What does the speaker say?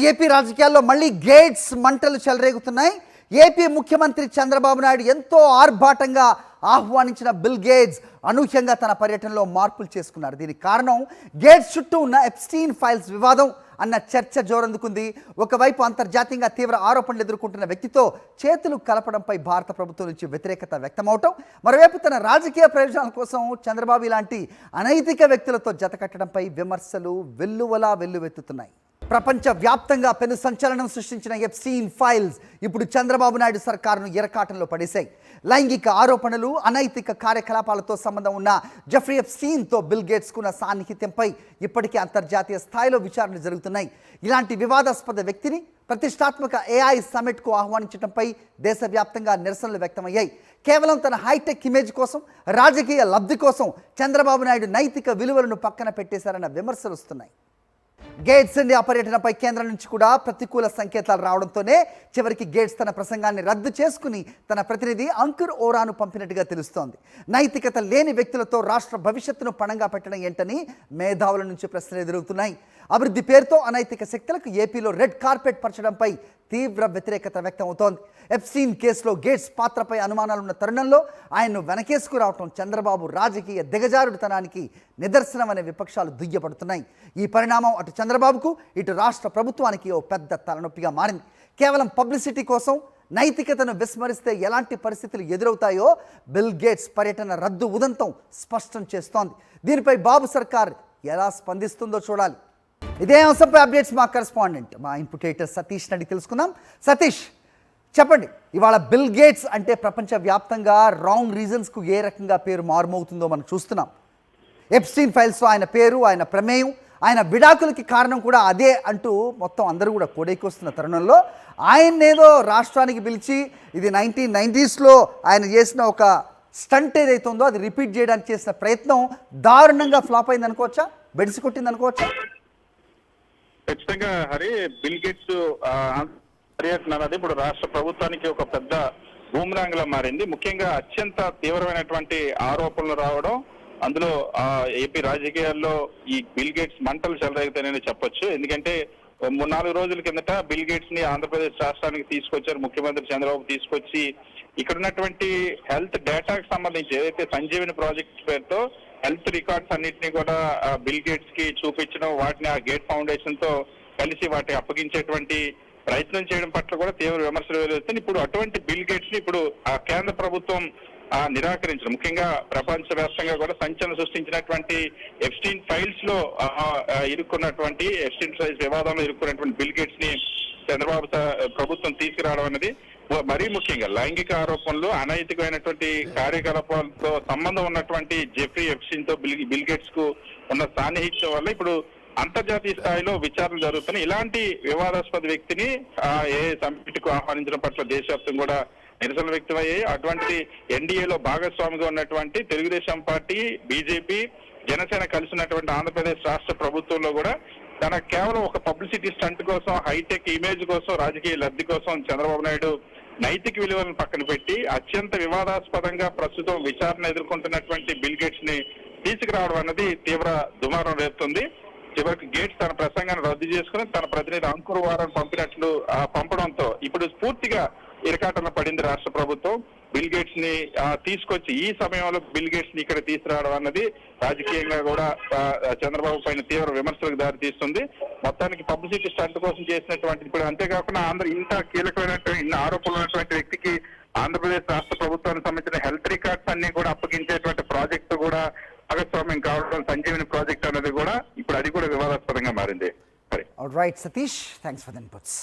AP రాజకీయాల్లో మళ్ళీ gates మంటలు చెలరేగుతున్నాయి. ఏపీ ముఖ్యమంత్రి చంద్రబాబు నాయుడు ఎంతో ఆర్భాటంగా ఆహ్వానించిన బిల్ గేట్స్ అనూహ్యంగా తన పర్యటనలో మార్పులు చేసుకున్నారు. దీనికి కారణం గేట్స్ చుట్టూ ఉన్న ఎప్స్టీన్ ఫైల్స్ వివాదం అన్న చర్చ జోరందుకుంది. ఒకవైపు అంతర్జాతీయంగా తీవ్ర ఆరోపణలు ఎదుర్కొంటున్న వ్యక్తితో చేతులు కలపడంపై భారత ప్రభుత్వం నుంచి వ్యతిరేకత వ్యక్తమవటం, మరోవైపు తన రాజకీయ ప్రయోజనాల కోసం చంద్రబాబు ఇలాంటి అనైతిక వ్యక్తులతో జతకట్టడంపై విమర్శలు వెల్లువెత్తుతున్నాయి. ప్రపంచ వ్యాప్తంగా పెను సంచలనం సృష్టించిన ఎప్స్టీన్ ఫైల్స్ ఇప్పుడు చంద్రబాబు నాయుడు సర్కారును ఇరకాటంలో పడేశాయి. లైంగిక ఆరోపణలు, అనైతిక కార్యకలాపాలతో సంబంధం ఉన్న జెఫ్రీ ఎప్స్టీన్తో బిల్ గేట్స్కున్న సాన్నిహిత్యంపై ఇప్పటికే అంతర్జాతీయ స్థాయిలో విచారణలు జరుగుతున్నాయి. ఇలాంటి వివాదాస్పద వ్యక్తిని ప్రతిష్టాత్మక AI సమ్మిట్కు ఆహ్వానించడంపై దేశవ్యాప్తంగా నిరసనలు వ్యక్తమయ్యాయి. కేవలం తన హైటెక్ ఇమేజ్ కోసం, రాజకీయ లబ్ధి కోసం చంద్రబాబు నాయుడు నైతిక విలువలను పక్కన పెట్టేశారన్న విమర్శలు వస్తున్నాయి. గేట్స్ ఇండియా పర్యటనపై కేంద్రం నుంచి కూడా ప్రతికూల సంకేతాలు రావడంతోనే చివరికి గేట్స్ తన ప్రసంగాన్ని రద్దు చేసుకుని తన ప్రతినిధి అంకుర్ ఓరాను పంపినట్టుగా తెలుస్తోంది. నైతికత లేని వ్యక్తులతో రాష్ట్ర భవిష్యత్తును పణంగా పెట్టడం ఏంటని మేధావుల నుంచి ప్రశ్నలు ఎదురవుతున్నాయి. అభివృద్ధి పేరుతో అనైతిక శక్తులకు ఏపీలో రెడ్ కార్పెట్ పరచడంపై తీవ్ర వ్యతిరేకత వ్యక్తమవుతోంది. ఎప్స్టీన్ కేసులో గేట్స్ పాత్రపై అనుమానాలున్న తరుణంలో ఆయన్ను వెనకేసుకురావటం చంద్రబాబు రాజకీయ దిగజారుడుతనానికి నిదర్శనం అనే విపక్షాలు దుయ్యపడుతున్నాయి. ఈ పరిణామం అటు చంద్రబాబుకు, ఇటు రాష్ట్ర ప్రభుత్వానికి ఓ పెద్ద తలనొప్పిగా మారింది. కేవలం పబ్లిసిటీ కోసం నైతికతను విస్మరిస్తే ఎలాంటి పరిస్థితులు ఎదురవుతాయో బిల్ గేట్స్ పర్యటన రద్దు ఉదంతం స్పష్టం చేస్తోంది. దీనిపై బాబు సర్కార్ ఎలా స్పందిస్తుందో చూడాలి. ఇదే అంశంపై అప్డేట్స్ మా కరెస్పాండెంట్, మా ఇంపుటేటర్ సతీష్ నడి తెలుసుకుందాం. సతీష్, చెప్పండి, ఇవాళ బిల్ గేట్స్ అంటే ప్రపంచవ్యాప్తంగా రాంగ్ రీజన్స్కు ఏ రకంగా పేరు మారుమవుతుందో మనం చూస్తున్నాం. ఎప్స్టీన్ ఫైల్స్లో ఆయన పేరు, ఆయన ప్రమేయం, ఆయన విడాకులకి కారణం కూడా అదే అంటూ మొత్తం అందరూ కూడా కోడైకొస్తున్న తరుణంలో ఆయన్నేదో రాష్ట్రానికి పిలిచి ఇది 1990sలో ఆయన చేసిన ఒక స్టంట్ ఏదైతే ఉందో అది రిపీట్ చేయడానికి చేసిన ప్రయత్నం దారుణంగా ఫ్లాప్ అయింది అనుకోవచ్చా, బెడిసి కొట్టింది అనుకోవచ్చా? ఖచ్చితంగా హరి, బిల్ గేట్స్ పర్యటన అనేది ఇప్పుడు రాష్ట్ర ప్రభుత్వానికి ఒక పెద్ద బూమరాంగ్ లా మారింది. ముఖ్యంగా అత్యంత తీవ్రమైనటువంటి ఆరోపణలు రావడం, అందులో ఏపీ రాజకీయాల్లో ఈ బిల్ గేట్స్ మంటలు చెలరేగుతాయని చెప్పొచ్చు. ఎందుకంటే 3-4 రోజుల కిందట బిల్ గేట్స్ ని ఆంధ్రప్రదేశ్ రాష్ట్రానికి తీసుకొచ్చారు ముఖ్యమంత్రి చంద్రబాబు. తీసుకొచ్చి ఇక్కడ ఉన్నటువంటి హెల్త్ డేటాకు సంబంధించి ఏదైతే సంజీవని ప్రాజెక్ట్ పేరుతో హెల్త్ రికార్డ్స్ అన్నింటినీ కూడా బిల్ గేట్స్ కి చూపించడం, వాటిని ఆ గేట్ ఫౌండేషన్ తో కలిసి వాటిని అప్పగించేటువంటి ప్రయత్నం చేయడం పట్ల కూడా తీవ్ర విమర్శలు వెలువడుతుంది. ఇప్పుడు అటువంటి బిల్ గేట్స్ ని ఇప్పుడు ఆ కేంద్ర ప్రభుత్వం నిరాకరించడం, ముఖ్యంగా ప్రపంచ వ్యాప్తంగా కూడా సంచలనం సృష్టించినటువంటి ఎప్స్టీన్ ఫైల్స్ లో ఇరుక్కున్నటువంటి ఎప్స్టీన్ ఫైల్స్ వివాదంలో ఇరుక్కున్నటువంటి బిల్ గేట్స్ ని చంద్రబాబు ప్రభుత్వం తీసుకురావడం అనేది మరీ ముఖ్యంగా లైంగిక ఆరోపణలు, అనైతికమైనటువంటి కార్యకలాపాలతో సంబంధం ఉన్నటువంటి జెఫ్రీ ఎప్స్టీన్ తో బిల్ గేట్స్ కు ఉన్న సాన్నిహిత్యం వల్ల ఇప్పుడు అంతర్జాతీయ స్థాయిలో విచారణ జరుగుతున్నాయి. ఇలాంటి వివాదాస్పద వ్యక్తిని ఏ సమ్మిట్ కు ఆహ్వానించడం పట్ల దేశవ్యాప్తంగా కూడా నిరసనలు వ్యక్తమయ్యాయి. అటువంటి ఎన్డీఏలో భాగస్వామిగా ఉన్నటువంటి తెలుగుదేశం పార్టీ, బీజేపీ, జనసేన కలిసి ఉన్నటువంటి ఆంధ్రప్రదేశ్ రాష్ట్ర ప్రభుత్వంలో కూడా తన కేవలం ఒక పబ్లిసిటీ స్టంట్ కోసం, హైటెక్ ఇమేజ్ కోసం, రాజకీయ లబ్ధి కోసం చంద్రబాబు నాయుడు నైతిక విలువలను పక్కన పెట్టి అత్యంత వివాదాస్పదంగా ప్రస్తుతం విచారణ ఎదుర్కొంటున్నటువంటి బిల్ గేట్స్ ని తీసుకురావడం అన్నది తీవ్ర దుమారం రేపుతుంది. చివరికి గేట్స్ తన ప్రసంగాన్ని రద్దు చేసుకుని తన ప్రతినిధి అంకుర్ వారాన్ని పంపడంతో ఇప్పుడు పూర్తిగా ఇరకాటంలో పడింది రాష్ట్ర ప్రభుత్వం. బిల్ గేట్స్ ని తీసుకొచ్చి ఈ సమయంలో బిల్ గేట్స్ ని ఇక్కడ తీసుకురావడం అన్నది రాజకీయంగా కూడా చంద్రబాబు పైన తీవ్ర విమర్శలకు దారి తీస్తుంది. మొత్తానికి పబ్లిసిటీ స్టంట్ కోసం చేసినటువంటి, ఇప్పుడు అంతేకాకుండా ఇంత కీలకమైనటువంటి ఇన్ని ఆరోపణలు ఉన్నటువంటి వ్యక్తికి ఆంధ్రప్రదేశ్ రాష్ట్ర ప్రభుత్వానికి సంబంధించిన హెల్త్ రికార్డ్స్ అన్ని కూడా అప్పగించేటువంటి ప్రాజెక్టు కూడా భాగస్వామ్యం కావడం, సంజీవని ప్రాజెక్ట్ అనేది కూడా ఇప్పుడు అది కూడా వివాదాస్పదంగా మారింది. All right Satish, thanks for the inputs.